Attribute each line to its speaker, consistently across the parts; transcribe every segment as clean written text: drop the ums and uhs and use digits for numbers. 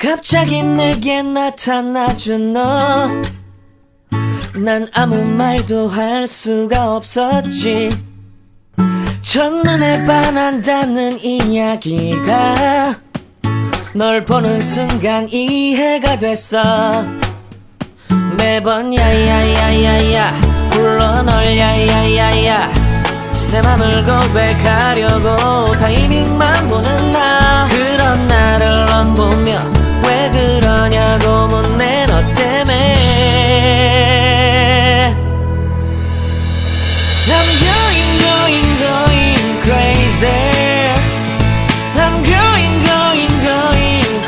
Speaker 1: 갑자기 내게 나타나준 너, 난 아무 말도 할 수가 없었지. 첫눈에 반한다는 이야기가 널 보는 순간 이해가 됐어. 매번 야야야야야 불러 널 야야야야, 내 맘을 고백하려고 타이밍만 보는 나. 그런 나를 넌 보며 왜 그러냐고 묻네. 너 때문에 I'm going crazy. I'm going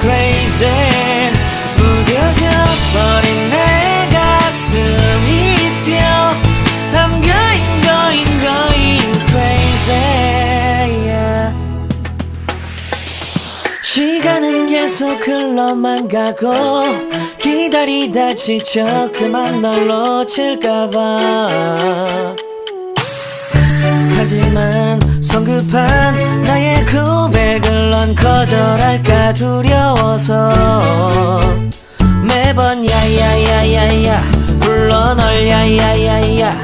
Speaker 1: crazy. 무뎌져 버린 내 가슴이 뛰어. I'm going crazy, yeah. 시간은 계속 흘러만 가고 기다리다 지쳐 그만 널 놓칠까봐. 하지만 성급한 나의 고백을 넌 거절할까 두려워서 매번 야야야야야 불러 널 야야야야.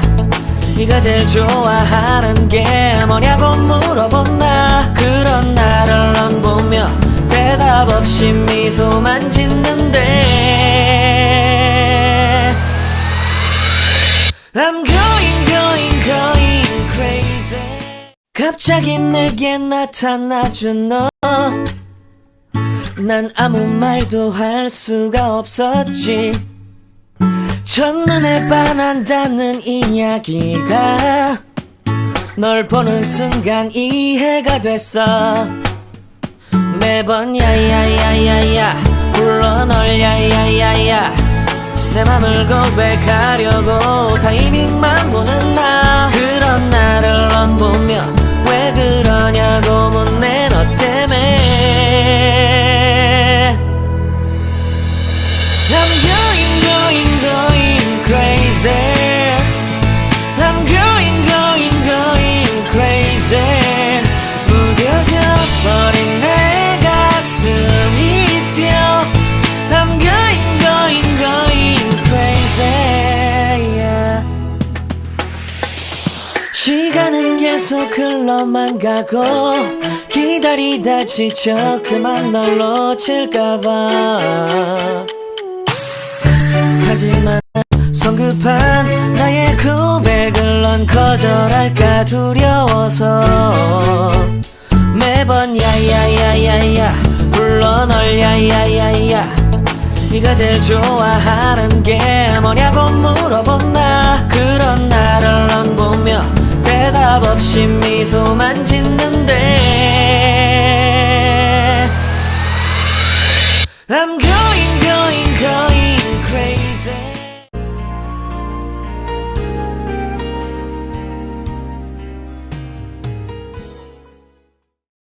Speaker 1: 네가 제일 좋아하는 게 뭐냐고 물어본 나. 그런 나를 넌 보며 대답 없이 미소만 짓는데 I'm going crazy. 갑자기 내게 나타나준 너, 난 아무 말도 할 수가 없었지. 첫눈에 반한다는 이야기가 널 보는 순간 이해가 됐어. 매번 야야야야야 불러 널 야야야야, 내 맘을 고백하려고 타이밍만 보는 나. 그런 나를 넌 보며 왜 그러냐고 묻네. 너 때문에 I'm going crazy. I'm going crazy. 무뎌져 버린 내 가슴이 뛰어. I'm going crazy, yeah. 시간은 계속 흘러만 가고 기다리다 지쳐 그만 널 놓칠까봐. 하지만 성급한 나의 고백을 넌 거절할까 두려워서 매번 야야야야야 불러 널 야야야야. 네가 제일 좋아하는 게 뭐냐고 물어본 나. 그런 나를 넌 보며 대답 없이